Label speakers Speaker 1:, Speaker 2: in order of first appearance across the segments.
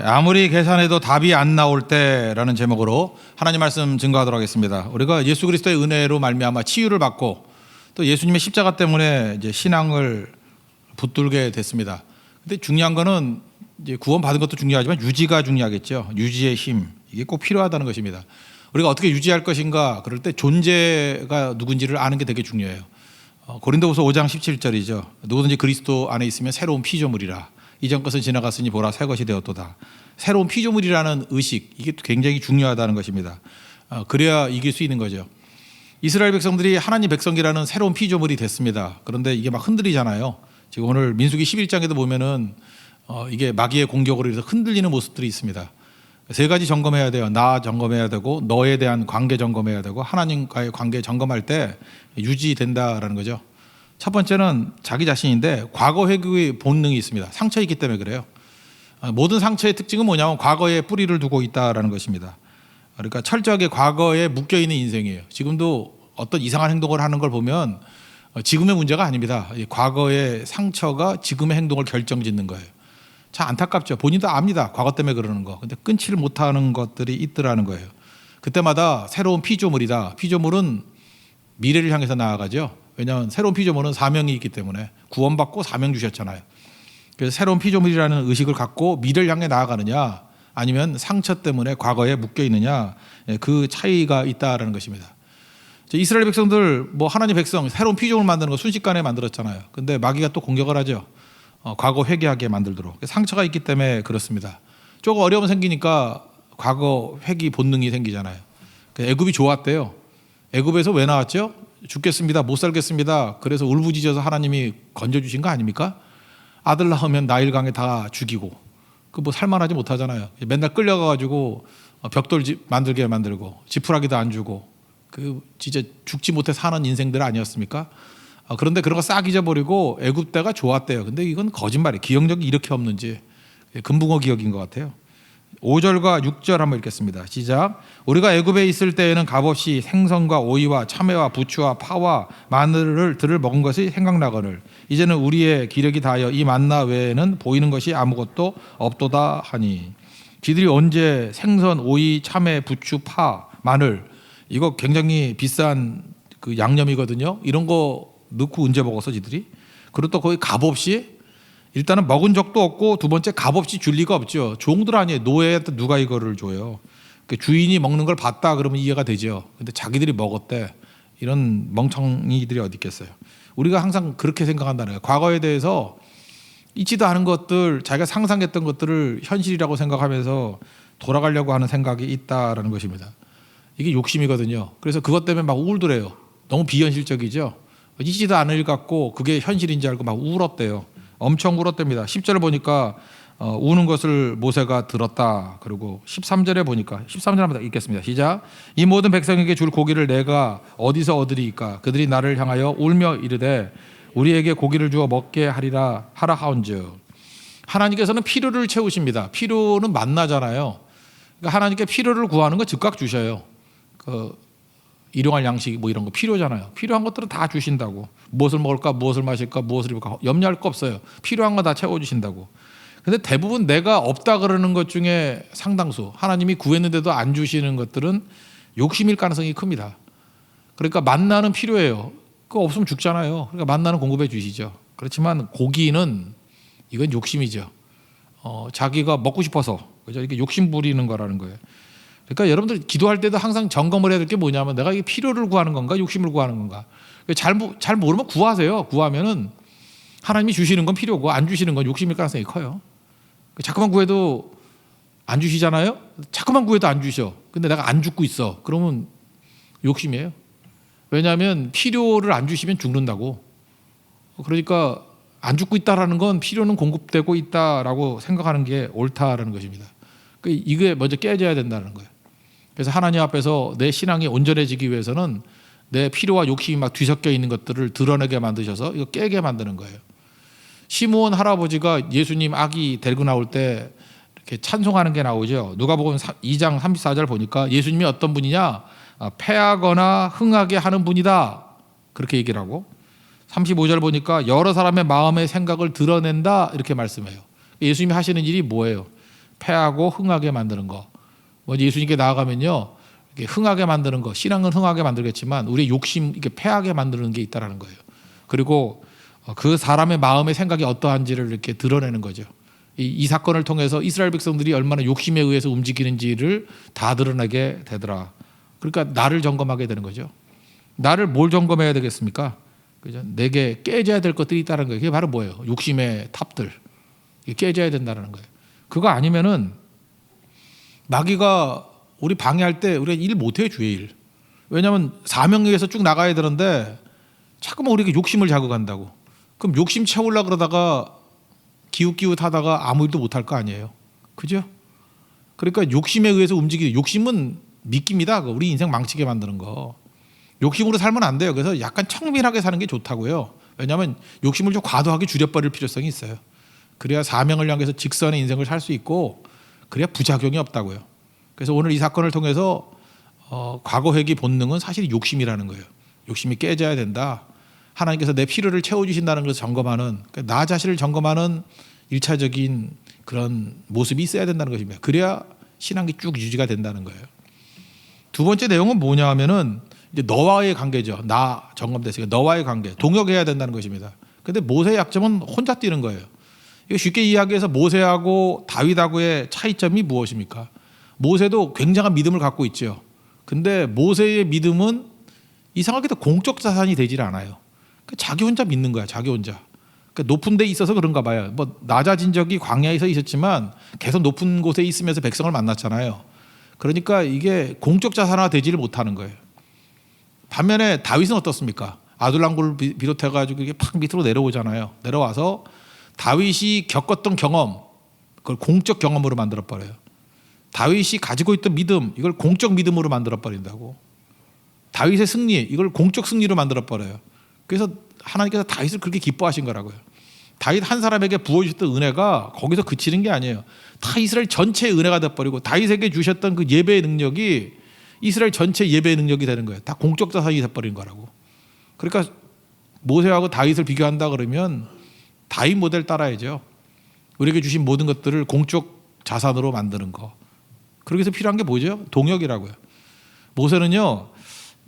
Speaker 1: 아무리 계산해도 답이 안 나올 때라는 제목으로 하나님 말씀 증거하도록 하겠습니다. 우리가 예수 그리스도의 은혜로 말미암아 치유를 받고 또 예수님의 십자가 때문에 이제 신앙을 붙들게 됐습니다. 근데 중요한 거는 이제 구원 받은 것도 중요하지만 유지가 중요하겠죠. 유지의 힘, 이게 꼭 필요하다는 것입니다. 우리가 어떻게 유지할 것인가, 그럴 때 존재가 누군지를 아는 게 되게 중요해요. 고린도후서 5장 17절이죠. 누구든지 그리스도 안에 있으면 새로운 피조물이라. 이전 것은 지나갔으니 보라 새 것이 되었도다. 새로운 피조물이라는 의식, 이게 굉장히 중요하다는 것입니다. 그래야 이길 수 있는 거죠. 이스라엘 백성들이 하나님 백성이라는 새로운 피조물이 됐습니다. 그런데 이게 막 흔들리잖아요. 지금 오늘 민수기 11장에도 보면은 이게 마귀의 공격으로 해서 흔들리는 모습들이 있습니다. 세 가지 점검해야 돼요. 나 점검해야 되고, 너에 대한 관계 점검해야 되고, 하나님과의 관계 점검할 때 유지된다라는 거죠. 첫 번째는 자기 자신인데, 과거 회귀의 본능이 있습니다. 상처 있기 때문에 그래요. 모든 상처의 특징은 뭐냐면 과거에 뿌리를 두고 있다라는 것입니다. 그러니까 철저하게 과거에 묶여있는 인생이에요. 지금도 어떤 이상한 행동을 하는 걸 보면 지금의 문제가 아닙니다. 과거의 상처가 지금의 행동을 결정짓는 거예요. 참 안타깝죠. 본인도 압니다. 과거 때문에 그러는 거. 근데 끊지를 못하는 것들이 있더라는 거예요. 그때마다 새로운 피조물이다. 피조물은 미래를 향해서 나아가죠. 왜냐하면 새로운 피조물은 사명이 있기 때문에 구원받고 사명 주셨잖아요. 그래서 새로운 피조물이라는 의식을 갖고 미래를 향해 나아가느냐, 아니면 상처 때문에 과거에 묶여 있느냐, 그 차이가 있다라는 것입니다. 이스라엘 백성들, 하나님 백성 새로운 피조물 만드는 거 순식간에 만들었잖아요. 근데 마귀가 또 공격을 하죠. 과거 회개하게 만들도록. 상처가 있기 때문에 그렇습니다. 조금 어려움 생기니까 과거 회귀 본능이 생기잖아요. 애굽이 좋았대요. 애굽에서 왜 나왔죠? 죽겠습니다, 못 살겠습니다. 그래서 울부짖어서 하나님이 건져주신 거 아닙니까? 아들 낳으면 나일강에 다 죽이고, 살만하지 못하잖아요. 맨날 끌려가가지고 벽돌 만들게 만들고, 지푸라기도 안 주고, 진짜 죽지 못해 사는 인생들 아니었습니까? 그런데 그런 거 싹 잊어버리고 애굽 때가 좋았대요. 근데 이건 거짓말이에요. 기억력이 이렇게 없는지. 금붕어 기억인 것 같아요. 5절과 6절 한번 읽겠습니다. 시작. 우리가 애굽에 있을 때에는 값없이 생선과 오이와 참외와 부추와 파와 마늘을 먹은 것이 생각나거늘 이제는 우리의 기력이 다하여 이 만나 외에는 보이는 것이 아무것도 없도다 하니. 지들이 언제 생선, 오이, 참외, 부추, 파, 마늘, 이거 굉장히 비싼 양념이거든요. 이런 거 넣고 언제 먹었어 지들이? 그리고 또 거의 값없이, 일단은 먹은 적도 없고, 두 번째 값없이 줄 리가 없죠. 종들 아니에요. 노예한테 누가 이거를 줘요? 주인이 먹는 걸 봤다 그러면 이해가 되죠. 근데 자기들이 먹었대. 이런 멍청이들이 어디 있겠어요. 우리가 항상 그렇게 생각한다는 거예요. 과거에 대해서 있지도 않은 것들, 자기가 상상했던 것들을 현실이라고 생각하면서 돌아가려고 하는 생각이 있다라는 것입니다. 이게 욕심이거든요. 그래서 그것 때문에 막 울더래요. 너무 비현실적이죠. 있지도 않을 일 같고 그게 현실인 줄 알고 막 울었대요. 엄청 울었답니다. 10절을 보니까 우는 것을 모세가 들었다. 그리고 13절에 보니까, 13절 한번 읽겠습니다. 시작. 이 모든 백성에게 줄 고기를 내가 어디서 얻으리이까? 그들이 나를 향하여 울며 이르되 우리에게 고기를 주어 먹게 하리라 하라 하온즉. 하나님께서는 필요를 채우십니다. 필요는 만나잖아요. 그러니까 하나님께 필요를 구하는 거 즉각 주셔요. 일용할 양식 이런 거 필요잖아요. 필요한 것들은 다 주신다고. 무엇을 먹을까, 무엇을 마실까, 무엇을 입을까 염려할 거 없어요. 필요한 거 다 채워주신다고. 근데 대부분 내가 없다 그러는 것 중에 상당수, 하나님이 구했는데도 안 주시는 것들은 욕심일 가능성이 큽니다. 그러니까 만나는 필요해요. 그거 없으면 죽잖아요. 그러니까 만나는 공급해 주시죠. 그렇지만 고기는 이건 욕심이죠. 자기가 먹고 싶어서, 그죠? 이게 욕심 부리는 거라는 거예요. 그러니까 여러분들 기도할 때도 항상 점검을 해야 될 게 뭐냐면, 내가 이게 필요를 구하는 건가, 욕심을 구하는 건가. 잘 모르면 구하세요. 구하면은 하나님이 주시는 건 필요고 안 주시는 건 욕심일 가능성이 커요. 자꾸만 구해도 안 주시잖아요. 자꾸만 구해도 안 주셔. 근데 내가 안 죽고 있어. 그러면 욕심이에요. 왜냐하면 필요를 안 주시면 죽는다고. 그러니까 안 죽고 있다라는 건 필요는 공급되고 있다라고 생각하는 게 옳다라는 것입니다. 이게 먼저 깨져야 된다는 거예요. 그래서 하나님 앞에서 내 신앙이 온전해지기 위해서는 내 필요와 욕심이 막 뒤섞여 있는 것들을 드러내게 만드셔서 이거 깨게 만드는 거예요. 시므온 할아버지가 예수님 아기 데리고 나올 때 이렇게 찬송하는 게 나오죠. 누가복음 2장 34절 보니까 예수님이 어떤 분이냐, 패하거나 흥하게 하는 분이다, 그렇게 얘기를 하고, 35절 보니까 여러 사람의 마음의 생각을 드러낸다, 이렇게 말씀해요. 예수님이 하시는 일이 뭐예요? 패하고 흥하게 만드는 거. 뭐 예수님께 나아가면요, 이렇게 흥하게 만드는 거, 신앙은 흥하게 만들겠지만 우리의 욕심 이렇게 패하게 만드는 게 있다라는 거예요. 그리고 그 사람의 마음의 생각이 어떠한지를 이렇게 드러내는 거죠. 이 사건을 통해서 이스라엘 백성들이 얼마나 욕심에 의해서 움직이는지를 다 드러내게 되더라. 그러니까 나를 점검하게 되는 거죠. 나를 뭘 점검해야 되겠습니까? 그죠? 내게 깨져야 될 것들이 있다는 거예요. 그게 바로 뭐예요? 욕심의 탑들. 깨져야 된다는 거예요. 그거 아니면은 마귀가 우리 방해할 때 우리가 일 못해요, 주의 일. 왜냐하면 사명에서 쭉 나가야 되는데 자꾸만 우리가 욕심을 자극한다고. 그럼 욕심 채우려고 그러다가 기웃기웃하다가 아무 일도 못할 거 아니에요. 그죠? 그러니까 욕심에 의해서 움직이는, 욕심은 미끼입니다. 우리 인생 망치게 만드는 거. 욕심으로 살면 안 돼요. 그래서 약간 청밀하게 사는 게 좋다고요. 왜냐하면 욕심을 좀 과도하게 줄여버릴 필요성이 있어요. 그래야 사명을 향해서 직선의 인생을 살 수 있고, 그래야 부작용이 없다고요. 그래서 오늘 이 사건을 통해서 과거 회귀 본능은 사실 욕심이라는 거예요. 욕심이 깨져야 된다. 하나님께서 내 필요를 채워주신다는 것을 점검하는, 그러니까 나 자신을 점검하는 1차적인 그런 모습이 있어야 된다는 것입니다. 그래야 신앙이 쭉 유지가 된다는 거예요. 두 번째 내용은 뭐냐 하면은 이제 너와의 관계죠. 나 점검됐으니까 너와의 관계, 동역해야 된다는 것입니다. 그런데 모세의 약점은 혼자 뛰는 거예요. 이거 쉽게 이야기해서 모세하고 다윗하고의 차이점이 무엇입니까? 모세도 굉장한 믿음을 갖고 있죠. 근데 모세의 믿음은 이상하게도 공적 자산이 되질 않아요. 자기 혼자 믿는 거야, 자기 혼자. 높은 데 있어서 그런가 봐요. 뭐 낮아진 적이 광야에서 있었지만 계속 높은 곳에 있으면서 백성을 만났잖아요. 그러니까 이게 공적 자산화 되지를 못하는 거예요. 반면에 다윗은 어떻습니까? 아둘람굴을 비롯해가지고 이게 팍 밑으로 내려오잖아요. 내려와서 다윗이 겪었던 경험, 그걸 공적 경험으로 만들어버려요. 다윗이 가지고 있던 믿음, 이걸 공적 믿음으로 만들어버린다고. 다윗의 승리, 이걸 공적 승리로 만들어버려요. 그래서 하나님께서 다윗을 그렇게 기뻐하신 거라고요. 다윗 한 사람에게 부어주셨던 은혜가 거기서 그치는 게 아니에요. 다 이스라엘 전체의 은혜가 돼버리고 다윗에게 주셨던 그 예배의 능력이 이스라엘 전체 예배의 능력이 되는 거예요. 다 공적 자산이 돼버린 거라고. 그러니까 모세하고 다윗을 비교한다 그러면 다윗 모델 따라야죠. 우리에게 주신 모든 것들을 공적 자산으로 만드는 거. 그러기 위해서 필요한 게 뭐죠? 동역이라고요. 모세는요,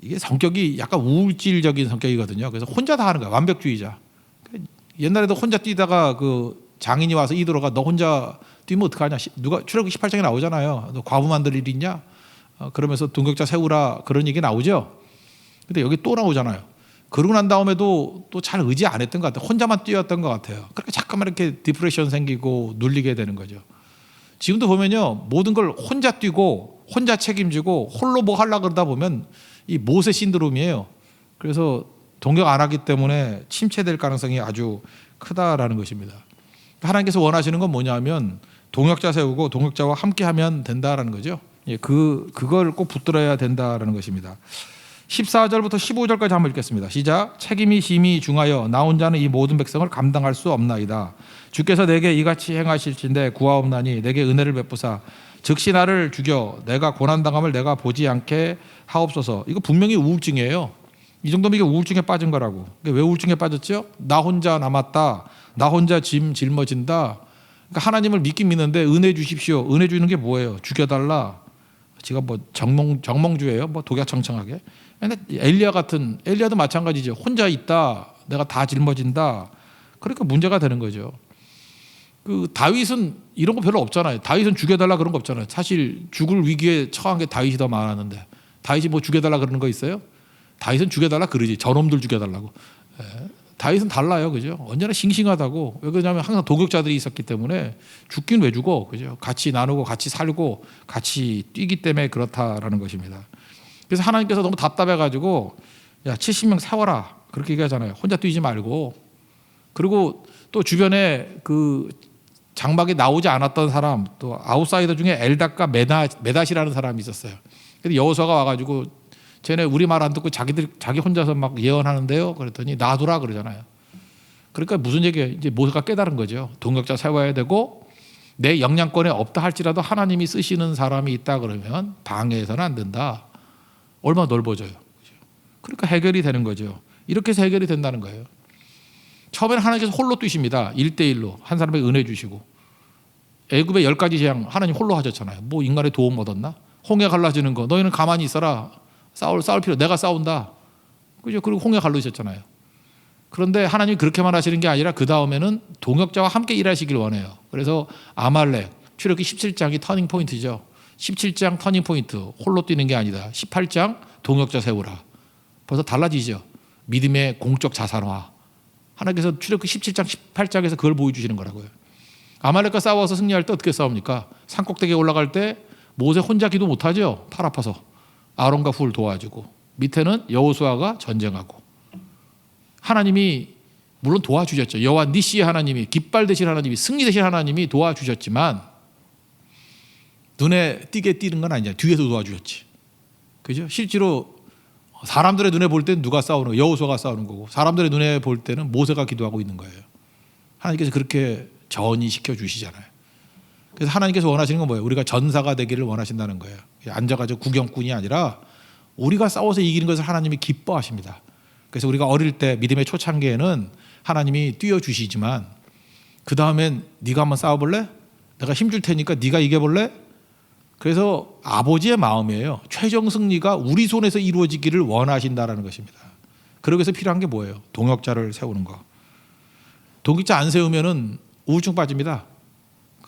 Speaker 1: 이게 성격이 약간 우울질적인 성격이거든요. 그래서 혼자 다 하는 거야. 완벽주의자. 옛날에도 혼자 뛰다가 그 장인이 와서 이도로가 너 혼자 뛰면 어떡하냐. 누가 출애굽기 18장에 나오잖아요. 너 과부 만들 일 있냐? 그러면서 동역자 세우라, 그런 얘기 나오죠. 근데 여기 또 나오잖아요. 그러고 난 다음에도 또 잘 의지 안 했던 것 같아요. 혼자만 뛰었던 것 같아요. 그러니까 잠깐만 이렇게 디프레션 생기고 눌리게 되는 거죠. 지금도 보면요, 모든 걸 혼자 뛰고 혼자 책임지고 홀로 뭐 하려고 그러다 보면 이 모세 신드롬이에요. 그래서 동역 안 하기 때문에 침체될 가능성이 아주 크다라는 것입니다. 하나님께서 원하시는 건 뭐냐면 동역자 세우고 동역자와 함께하면 된다라는 거죠. 그걸 꼭 붙들어야 된다라는 것입니다. 14절부터 15절까지 한번 읽겠습니다. 시작. 책임이 심히 중하여 나 혼자는 이 모든 백성을 감당할 수 없나이다. 주께서 내게 이같이 행하실진대 구하옵나니 내게 은혜를 베푸사 즉시 나를 죽여 내가 고난당함을 내가 보지 않게 하옵소서. 이거 분명히 우울증이에요. 이 정도면 이게 우울증에 빠진 거라고. 왜 우울증에 빠졌죠? 나 혼자 남았다. 나 혼자 짐 짊어진다. 그러니까 하나님을 믿긴 믿는데 은혜 주십시오. 은혜 주는 게 뭐예요? 죽여달라. 제가 뭐 정몽주예요. 뭐 독야청청하게. 근데 엘리야도 마찬가지죠. 혼자 있다. 내가 다 짊어진다. 그러니까 문제가 되는 거죠. 그 다윗은 이런 거 별로 없잖아요. 다윗은 죽여달라 그런 거 없잖아요. 사실 죽을 위기에 처한 게 다윗이 더 많았는데 다윗이 뭐 죽여달라 그러는 거 있어요? 다윗은 죽여달라 그러지. 저놈들 죽여달라고. 다윗은 달라요, 그죠? 언제나 싱싱하다고. 왜 그러냐면 항상 동역자들이 있었기 때문에 죽긴 왜 죽어, 그죠? 같이 나누고 같이 살고 같이 뛰기 때문에 그렇다라는 것입니다. 그래서 하나님께서 너무 답답해가지고 야 70명 세워라 그렇게 얘기하잖아요. 혼자 뛰지 말고. 그리고 또 주변에 그 장막에 나오지 않았던 사람, 또 아웃사이더 중에 엘닷과 메닷이라는 사람이 있었어요. 근데 여호수아가 와가지고 쟤네 우리 말 안 듣고 자기 혼자서 막 예언하는데요. 그랬더니 놔두라 그러잖아요. 그러니까 무슨 얘기예요? 이제 모세가 깨달은 거죠. 동역자 세워야 되고 내 영향권에 없다 할지라도 하나님이 쓰시는 사람이 있다 그러면 방해해서는 안 된다. 얼마나 넓어져요. 그러니까 해결이 되는 거죠. 이렇게 해서 해결이 된다는 거예요. 처음에는 하나님께서 홀로 뛰십니다. 1대1로 한 사람에게 은혜 주시고 애굽의 10가지 재앙 하나님 홀로 하셨잖아요. 뭐 인간의 도움 얻었나? 홍해 갈라지는 거 너희는 가만히 있어라. 싸울 필요 내가 싸운다. 그죠? 그리고 홍해 갈라지셨잖아요. 그런데 하나님이 그렇게만 하시는 게 아니라 그 다음에는 동역자와 함께 일하시길 원해요. 그래서 아말렉 출애굽기 17장이 터닝 포인트죠. 17장 터닝 포인트 홀로 뛰는 게 아니다. 18장 동역자 세우라. 벌써 달라지죠. 믿음의 공적 자산화. 하나님께서 출애굽기 17장 18장에서 그걸 보여주시는 거라고요. 아말렉과 싸워서 승리할 때 어떻게 싸웁니까? 산꼭대기에 올라갈 때 모세 혼자 기도 못하죠. 팔 아파서. 아론과 훌 도와주고 밑에는 여호수아가 전쟁하고 하나님이 물론 도와주셨죠. 여호와 니시의 하나님이 깃발 되신 하나님이 승리 되신 하나님이 도와주셨지만 눈에 띄게 뛰는 건 아니잖아요. 뒤에서 도와주셨지. 그죠? 실제로 사람들의 눈에 볼 때는 누가 싸우는 거예요? 여호수아가 싸우는 거고 사람들의 눈에 볼 때는 모세가 기도하고 있는 거예요. 하나님께서 그렇게 전이시켜 주시잖아요. 그래서 하나님께서 원하시는 건 뭐예요? 우리가 전사가 되기를 원하신다는 거예요. 앉아가지고 구경꾼이 아니라 우리가 싸워서 이기는 것을 하나님이 기뻐하십니다. 그래서 우리가 어릴 때 믿음의 초창기에는 하나님이 띄워주시지만 그 다음엔 네가 한번 싸워볼래? 내가 힘줄 테니까 네가 이겨볼래? 그래서 아버지의 마음이에요. 최종 승리가 우리 손에서 이루어지기를 원하신다라는 것입니다. 그러기 위해서 필요한 게 뭐예요? 동역자를 세우는 거. 동역자 안 세우면은 우울증 빠집니다.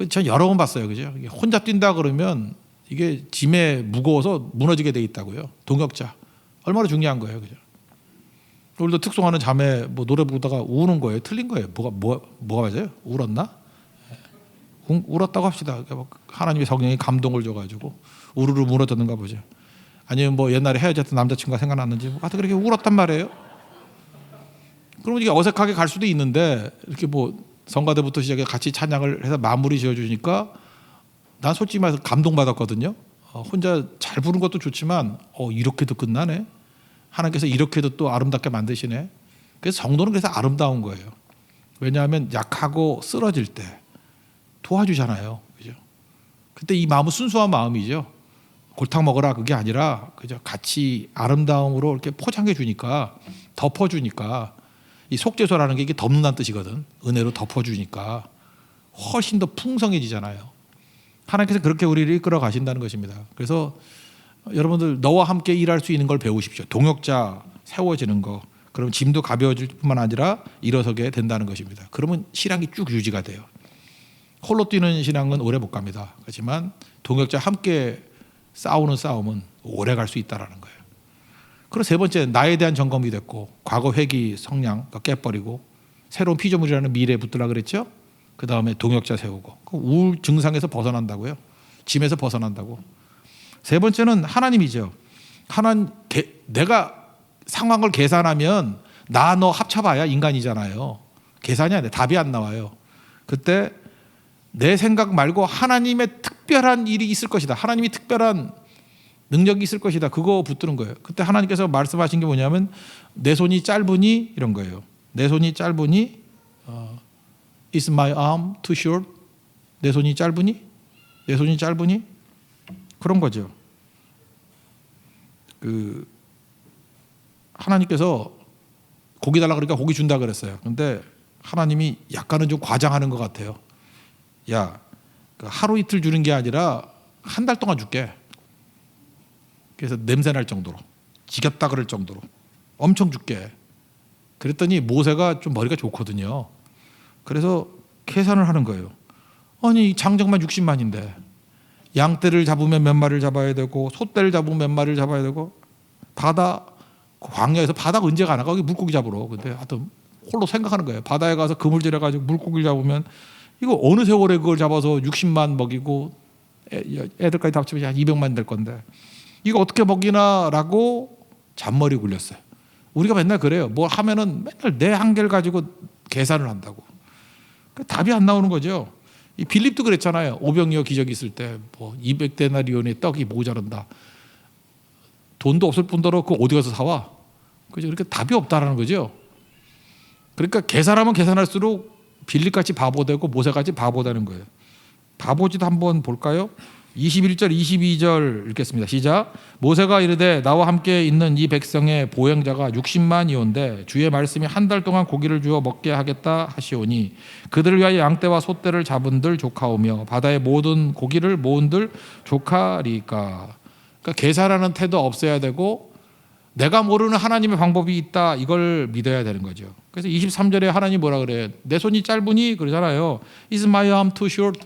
Speaker 1: 전 여러 번 봤어요. 그죠? 혼자 뛴다 그러면 이게 짐에 무거워서 무너지게 돼 있다고요. 동역자. 얼마나 중요한 거예요. 그죠? 우리도 특송하는 자매 뭐 노래 부르다가 우는 거예요. 틀린 거예요. 뭐가 맞아요? 울었나? 울었다고 합시다. 하나님의 성령이 감동을 줘가지고 우르르 무너졌는가 보죠. 아니면 뭐 옛날에 헤어졌던 남자친구가 생각났는지 하여튼 그렇게 울었단 말이에요. 그러면 이게 어색하게 갈 수도 있는데 이렇게 뭐 성가대부터 시작해 같이 찬양을 해서 마무리 지어주니까 난 솔직히 말해서 감동받았거든요. 혼자 잘 부른 것도 좋지만 이렇게도 끝나네. 하나님께서 이렇게도 또 아름답게 만드시네. 그래서 성도는 그래서 아름다운 거예요. 왜냐하면 약하고 쓰러질 때 도와주잖아요. 그죠? 그때 이 마음은 순수한 마음이죠. 골탕 먹어라 그게 아니라 그죠? 같이 아름다움으로 이렇게 포장해 주니까 덮어 주니까 이 속죄소라는 게 이게 덮는다는 뜻이거든. 은혜로 덮어 주니까 훨씬 더 풍성해지잖아요. 하나님께서 그렇게 우리를 이끌어 가신다는 것입니다. 그래서 여러분들 너와 함께 일할 수 있는 걸 배우십시오. 동역자 세워지는 거. 그러면 짐도 가벼워질 뿐만 아니라 일어서게 된다는 것입니다. 그러면 신앙이 쭉 유지가 돼요. 홀로 뛰는 신앙은 오래 못 갑니다. 그렇지만 동역자 함께 싸우는 싸움은 오래 갈 수 있다는 거예요. 그리고 세 번째, 나에 대한 점검이 됐고 과거 회기 성량 깨버리고 새로운 피조물이라는 미래에 붙들라 그랬죠. 그 다음에 동역자 세우고 우울 증상에서 벗어난다고요. 짐에서 벗어난다고. 세 번째는 하나님이죠. 내가 상황을 계산하면 나 너 합쳐봐야 인간이잖아요. 계산이 아니라 답이 안 나와요. 그때 내 생각 말고 하나님의 특별한 일이 있을 것이다. 하나님이 특별한 능력이 있을 것이다. 그거 붙드는 거예요. 그때 하나님께서 말씀하신 게 뭐냐면 내 손이 짧으니 이런 거예요. 내 손이 짧으니 Is my arm too short? 내 손이 짧으니? 내 손이 짧으니? 그런 거죠. 하나님께서 고기 달라 그러니까 고기 준다 그랬어요. 그런데 하나님이 약간은 좀 과장하는 것 같아요. 야, 하루 이틀 주는 게 아니라 한 달 동안 줄게. 그래서 냄새 날 정도로, 지겹다 그럴 정도로 엄청 줄게. 그랬더니 모세가 좀 머리가 좋거든요. 그래서 계산을 하는 거예요. 아니 장정만 60만인데 양떼를 잡으면 몇 마리를 잡아야 되고 소떼를 잡으면 몇 마리를 잡아야 되고 바다 광야에서 바다가 언제 가나 거기 물고기 잡으러. 근데 하여튼 홀로 생각하는 거예요. 바다에 가서 그물질해 가지고 물고기를 잡으면 이거 어느 세월에 그걸 잡아서 60만 먹이고 애들까지 다 합치면 한 200만 될 건데 이거 어떻게 먹이나라고 잔머리 굴렸어요. 우리가 맨날 그래요. 뭐 하면은 맨날 내 한계를 가지고 계산을 한다고. 답이 안 나오는 거죠. 이 빌립도 그랬잖아요. 오병이어 기적이 있을 때 뭐 200데나리온의 떡이 모자란다. 돈도 없을 뿐더러 그거 어디 가서 사와? 그죠? 그러니까 답이 없다라는 거죠. 그러니까 계산하면 계산할수록 빌립같이 바보 되고 모세같이 바보 되는 거예요. 바보짓 한번 볼까요? 21절 22절 읽겠습니다. 시작. 모세가 이르되 나와 함께 있는 이 백성의 보행자가 60만이온데 주의 말씀이 한 달 동안 고기를 주어 먹게 하겠다 하시오니 그들을 위하여 양떼와 소떼를 잡은들 조카오며 바다의 모든 고기를 모은들 조카리까. 그러니까 계산하는 태도 없어야 되고 내가 모르는 하나님의 방법이 있다, 이걸 믿어야 되는 거죠. 그래서 23절에 하나님 뭐라 그래요? 내 손이 짧으니 그러잖아요. Is my arm too short?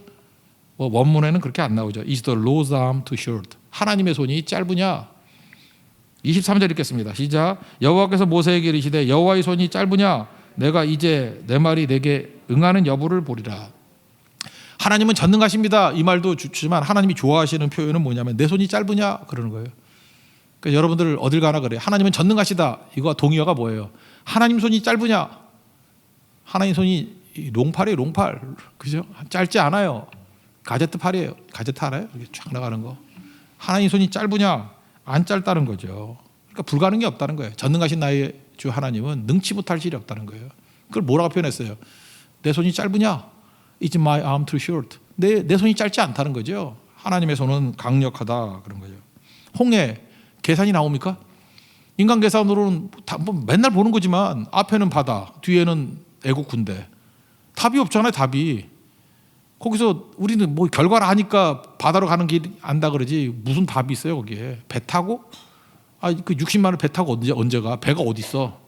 Speaker 1: 원문에는 그렇게 안 나오죠. Is the Lord's arm too short? 하나님의 손이 짧으냐? 23절 읽겠습니다. 시작. 여호와께서 모세에게 이르시되 여호와의 손이 짧으냐? 내가 이제 내 말이 내게 응하는 여부를 보리라. 하나님은 전능하십니다. 이 말도 좋지만 하나님이 좋아하시는 표현은 뭐냐면 내 손이 짧으냐? 그러는 거예요. 그러니까 여러분들 어딜 가나 그래요. 하나님은 전능하시다. 이거 동의어가 뭐예요? 하나님 손이 짧으냐? 하나님 손이 롱팔이에요. 롱팔. 그죠? 짧지 않아요. 가제트 팔이에요. 가제트 알아요? 이렇게 쫙 나가는 거. 하나님 손이 짧으냐? 안 짧다는 거죠. 그러니까 불가능이 없다는 거예요. 전능하신 나의 주 하나님은 능치 못할 일이 없다는 거예요. 그걸 뭐라고 표현했어요? 내 손이 짧으냐? Is my arm too short? 내 손이 짧지 않다는 거죠. 하나님의 손은 강력하다 그런 거죠. 홍해 계산이 나옵니까? 인간 계산으로는 뭐 맨날 보는 거지만 앞에는 바다, 뒤에는 애국 군대. 답이 없잖아요. 답이. 거기서 우리는 뭐 결과를 아니까 바다로 가는 길 안다 그러지 무슨 답이 있어요 거기에. 배 타고? 그 60만을 배 타고 언제 가? 배가 어디 있어?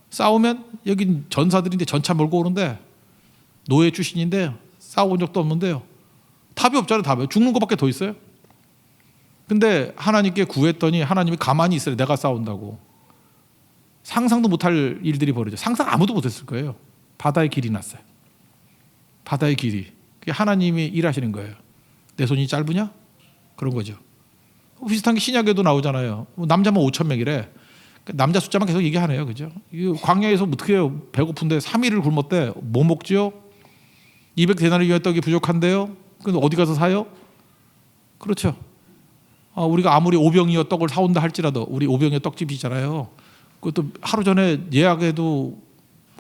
Speaker 1: 싸우면 여긴 전사들인데 전차 몰고 오는데 노예 출신인데 싸워본 적도 없는데요. 답이 없잖아요. 답이. 죽는 것밖에 더 있어요. 근데 하나님께 구했더니 하나님이 가만히 있어요. 내가 싸운다고. 상상도 못할 일들이 벌어져. 상상 아무도 못했을 거예요. 바다의 길이 났어요. 바다의 길이. 그게 하나님이 일하시는 거예요. 내 손이 짧으냐? 그런 거죠. 비슷한 게 신약에도 나오잖아요. 남자만 5,000명이래. 남자 숫자만 계속 얘기하네요. 그죠? 광야에서 어떻게 해요? 배고픈데 3일을 굶었대. 뭐 먹지요? 200데나리온의 떡이 부족한데요. 근데 어디 가서 사요? 그렇죠. 우리가 아무리 오병이어 떡을 사온다 할지라도 우리 오병이어 떡집이 있잖아요. 그것도 하루 전에 예약해도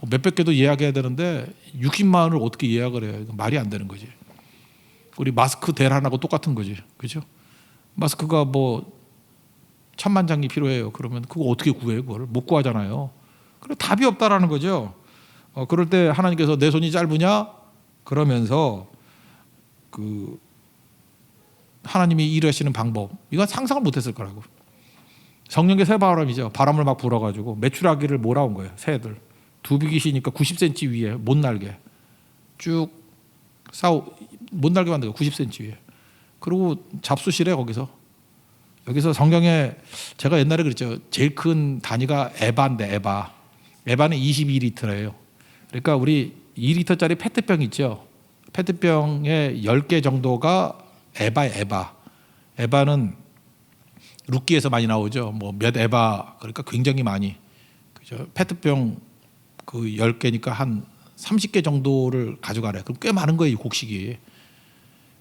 Speaker 1: 몇백 개도 예약해야 되는데 60만 원을 어떻게 예약을 해요? 말이 안 되는 거지. 우리 마스크 대란하고 똑같은 거지. 그죠? 마스크가 뭐 1,000만 장이 필요해요. 그러면 그거 어떻게 구해요? 그걸 못 구하잖아요. 그래 답이 없다라는 거죠. 그럴 때 하나님께서 내 손이 짧으냐? 그러면서 그 하나님이 일하시는 방법, 이건 상상을 못했을 거라고. 성령의 새바람이죠. 바람을 막 불어가지고 메추라기를 몰아온 거예요. 새들. 두비기시니까 90cm 위에 못 날게 쭉 못 날게 만들고 90cm 위에. 그리고 잡수시래 거기서. 여기서 성경에 제가 옛날에 그랬죠. 제일 큰 단위가 에바인데 에바는 22리터예요. 그러니까 우리 2리터짜리 페트병 있죠. 페트병의 10개 정도가 에바예요. 에바는 룻기에서 많이 나오죠. 뭐 몇 에바, 그러니까 굉장히 많이. 그죠? 페트병 그 10개니까 한 30개 정도를 가져가래. 그럼 꽤 많은 거예요, 이 곡식이.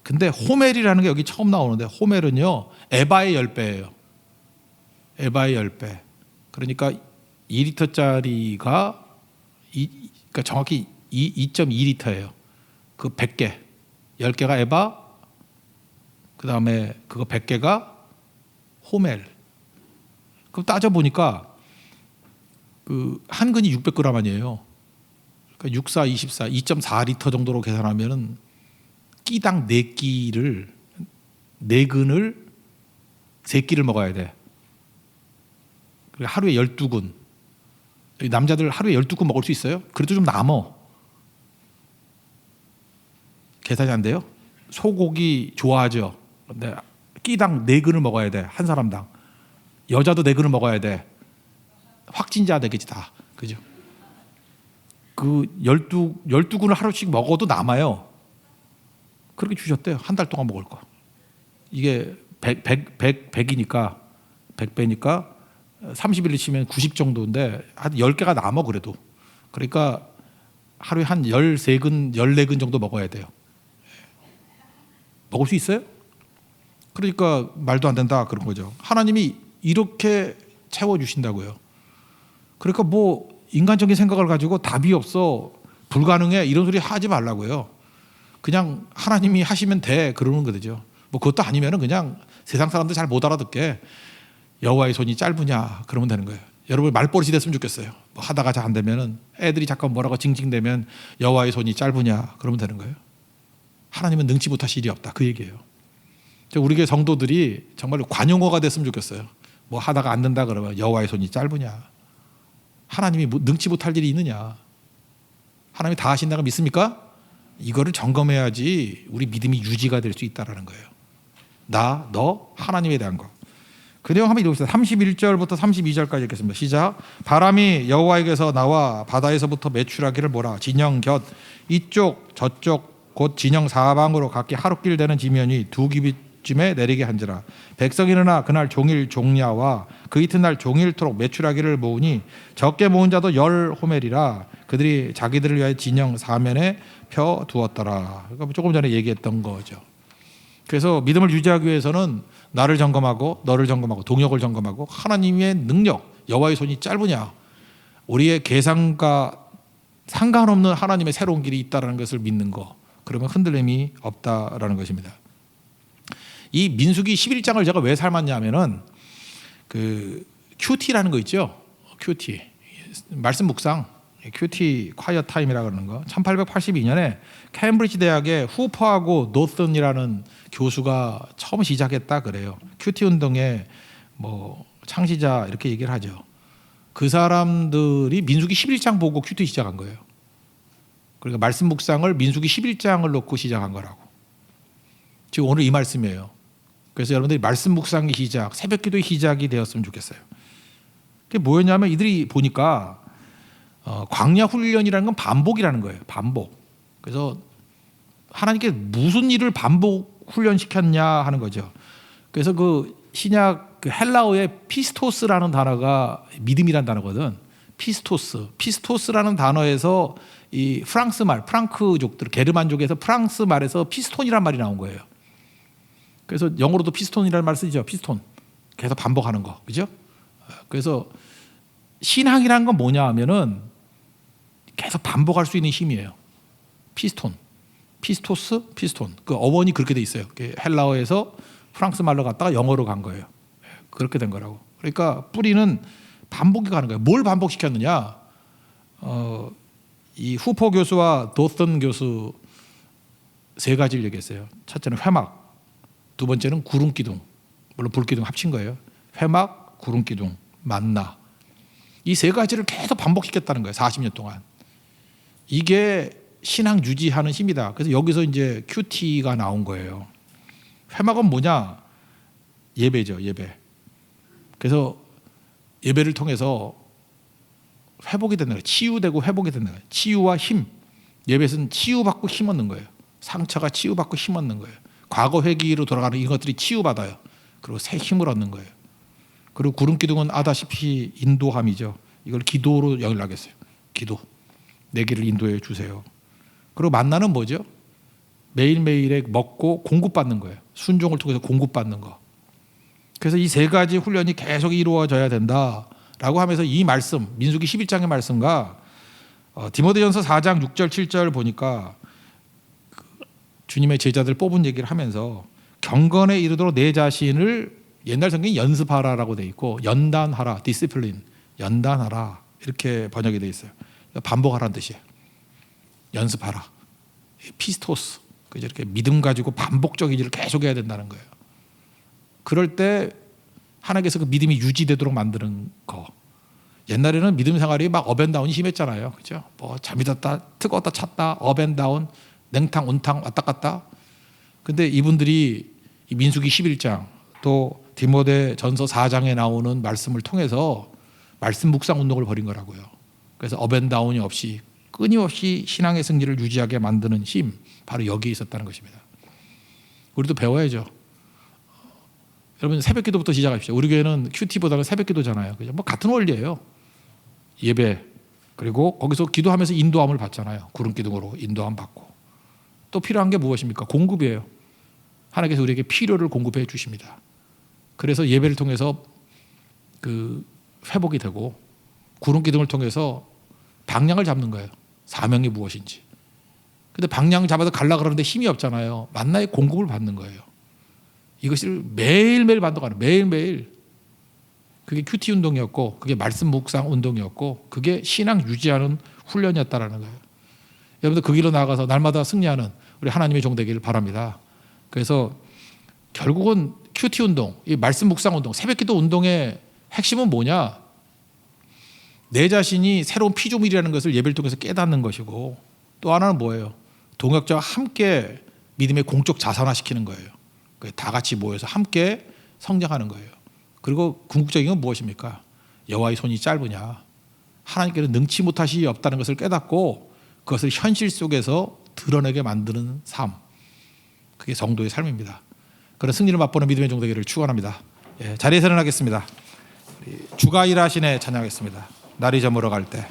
Speaker 1: 근데 호멜이라는 게 여기 처음 나오는데 호멜은요 에바의 10배예요. 에바의 10배. 그러니까 2리터짜리가 그러니까 정확히 2.2리터예요. 그 100개. 10개가 에바, 그 다음에 그거 100개가 호멜. 그럼 따져보니까 그 한 근이 600g 아니에요. 그러니까 6, 4, 24, 2.4리터 정도로 계산하면은 끼당 4끼를 4근을 3끼를 먹어야 돼. 하루에 12근. 남자들 하루에 12근 먹을 수 있어요? 그래도 좀 남어. 계산이 안 돼요? 소고기 좋아하죠. 근데 끼당 4근을 먹어야 돼. 한 사람당. 여자도 4근을 먹어야 돼. 확진자 되겠지 다. 그죠? 그 12근을 하루씩 먹어도 남아요. 그렇게 주셨대요. 한 달 동안 먹을 거. 이게 100이니까 100배니까 30일을 치면 90 정도인데 한 10개가 남아 그래도. 그러니까 하루에 한 13근, 14근 정도 먹어야 돼요. 먹을 수 있어요? 그러니까 말도 안 된다 그런 거죠. 하나님이 이렇게 채워주신다고요. 그러니까 뭐 인간적인 생각을 가지고 답이 없어, 불가능해 이런 소리 하지 말라고요. 그냥 하나님이 하시면 돼 그러는 거죠. 뭐 그것도 아니면은 그냥 세상 사람들 잘 못 알아듣게 여호와의 손이 짧으냐 그러면 되는 거예요. 여러분 말버릇이 됐으면 좋겠어요. 뭐 하다가 잘 안 되면은 애들이 잠깐 뭐라고 징징대면 여호와의 손이 짧으냐 그러면 되는 거예요. 하나님은 능치 못하실 일이 없다 그 얘기예요. 우리 교회 성도들이 정말 관용어가 됐으면 좋겠어요. 뭐 하다가 안 된다 그러면 여호와의 손이 짧으냐. 하나님이 능치 못할 일이 있느냐. 하나님이 다 하신다고 믿습니까? 이거를 점검해야지 우리 믿음이 유지가 될 수 있다는 거예요. 나, 너, 하나님에 대한 거. 그 내용 한번 읽어봅시다. 31절부터 32절까지 읽겠습니다. 시작. 바람이 여호와에게서 나와 바다에서부터 메추라기를 몰아 진영 곁 이쪽 저쪽 곧 진영 사방으로 각기 하루길 되는 지면이 두 기빗쯤에 내리게 한지라. 백성이 일어나 그날 종일 종야와 그 이튿날 종일토록 메추라기를 모으니 적게 모은 자도 10호멜이라. 그들이 자기들을 위하여 진영 사면에 펴 두었더라. 그러니까 조금 전에 얘기했던 거죠. 그래서 믿음을 유지하기 위해서는 나를 점검하고 너를 점검하고 동역을 점검하고 하나님의 능력, 여호와의 손이 짧으냐, 우리의 계산과 상관없는 하나님의 새로운 길이 있다는 것을 믿는 거, 그러면 흔들림이 없다라는 것입니다. 이 민수기 11장을 제가 왜 삶았냐면은 그 큐티라는 거 있죠. 큐티 말씀 묵상, 큐티 콰이어 타임이라고 그러는 거. 1882년에 캠브리지 대학의 후퍼하고 노슨이라는 교수가 처음 시작했다 그래요. 큐티 운동의 뭐 창시자 이렇게 얘기를 하죠. 그 사람들이 민수기 11장 보고 큐티 시작한 거예요. 그러니까 말씀 묵상을 민수기 11장을 놓고 시작한 거라고. 지금 오늘 이 말씀이에요. 그래서 여러분들이 말씀 묵상의 시작, 새벽 기도의 시작이 되었으면 좋겠어요. 그게 뭐였냐면 이들이 보니까 광야 훈련이라는 건 반복이라는 거예요. 반복. 그래서 하나님께 무슨 일을 반복 훈련시켰냐 하는 거죠. 그래서 그 신약 그 헬라어의 피스토스라는 단어가 믿음이라는 단어거든. 피스토스라는 단어에서 이 프랑스 말, 프랑크족들, 게르만족에서 프랑스 말에서 피스톤이란 말이 나온 거예요. 그래서 영어로도 피스톤이라는 말 쓰죠. 피스톤. 계속 반복하는 거. 그죠? 그래서 신앙이라는 건 뭐냐 하면은 계속 반복할 수 있는 힘이에요. 피스톤. 피스토스, 피스톤. 그 어원이 그렇게 돼 있어요. 헬라어에서 프랑스 말로 갔다가 영어로 간 거예요. 그렇게 된 거라고. 그러니까 뿌리는 반복이 가는 거예요. 뭘 반복시켰느냐? 이 후퍼 교수와 도슨 교수 세 가지를 얘기했어요. 첫째는 회막, 두 번째는 구름기둥, 물론 불기둥 합친 거예요. 회막, 구름기둥, 만나. 이 세 가지를 계속 반복시켰다는 거예요. 40년 동안. 이게 신앙 유지하는 힘이다. 그래서 여기서 이제 큐티가 나온 거예요. 회막은 뭐냐? 예배죠, 예배. 그래서 예배를 통해서 회복이 되는 거예요. 치유되고 회복이 되는 거예요. 치유와 힘. 예배는 치유받고 힘 얻는 거예요. 상처가 치유받고 힘 얻는 거예요. 과거 회기로 돌아가는 이것들이 치유받아요. 그리고 새 힘을 얻는 거예요. 그리고 구름기둥은 아다시피 인도함이죠. 이걸 기도로 연락했어요. 기도. 내 길을 인도해 주세요. 그리고 만나는 뭐죠? 매일매일에 먹고 공급받는 거예요. 순종을 통해서 공급받는 거. 그래서 이 세 가지 훈련이 계속 이루어져야 된다라고 하면서 이 말씀, 민수기 11장의 말씀과 디모데전서 4장 6절 7절 보니까 주님의 제자들 뽑은 얘기를 하면서 경건에 이르도록 내 자신을 옛날 성경이 연습하라라고 돼 있고 연단하라, 디시플린, 연단하라 이렇게 번역이 돼 있어요. 반복하라는 뜻이에요. 연습하라. 피스토스. 이렇게 믿음 가지고 반복적인 일을 계속 해야 된다는 거예요. 그럴 때 하나님께서 그 믿음이 유지되도록 만드는 거. 옛날에는 믿음 생활이 막 업앤다운이 심했잖아요. 그죠? 뭐 잠이 든다, 뜨거웠다 찼다, 업앤다운, 냉탕, 온탕 왔다 갔다. 근데 이분들이 이 민수기 11장 또 디모데 전서 4장에 나오는 말씀을 통해서 말씀 묵상 운동을 벌인 거라고요. 그래서 업앤다운이 없이 끊임없이 신앙의 승리를 유지하게 만드는 힘, 바로 여기에 있었다는 것입니다. 우리도 배워야죠. 여러분 새벽 기도부터 시작합시다. 우리 교회는 큐티보다는 새벽 기도잖아요. 그죠? 뭐 같은 원리예요. 예배. 그리고 거기서 기도하면서 인도함을 받잖아요. 구름 기둥으로 인도함 받고. 또 필요한 게 무엇입니까? 공급이에요. 하나님께서 우리에게 필요를 공급해 주십니다. 그래서 예배를 통해서 그 회복이 되고 구름 기둥을 통해서 방향을 잡는 거예요. 사명이 무엇인지. 근데 방향 잡아서 갈라 그러는데 힘이 없잖아요. 만나의 공급을 받는 거예요. 이것을 매일매일 반복하는, 매일매일. 그게 큐티 운동이었고, 그게 말씀 묵상 운동이었고, 그게 신앙 유지하는 훈련이었다라는 거예요. 여러분들 그 길로 나아가서 날마다 승리하는 우리 하나님의 종 되기를 바랍니다. 그래서 결국은 큐티 운동, 이 말씀 묵상 운동, 새벽기도 운동의 핵심은 뭐냐? 내 자신이 새로운 피조물이라는 것을 예배를 통해서 깨닫는 것이고, 또 하나는 뭐예요? 동역자와 함께 믿음의 공적 자산화시키는 거예요. 다 같이 모여서 함께 성장하는 거예요. 그리고 궁극적인 건 무엇입니까? 여호와의 손이 짧으냐? 하나님께는 능치 못하시 없다는 것을 깨닫고 그것을 현실 속에서 드러내게 만드는 삶. 그게 성도의 삶입니다. 그런 승리를 맛보는 믿음의 종 되기를 축원합니다. 자리에서 일어나겠습니다. 주가 일하시네 찬양하겠습니다. 날이 저물어 갈 때.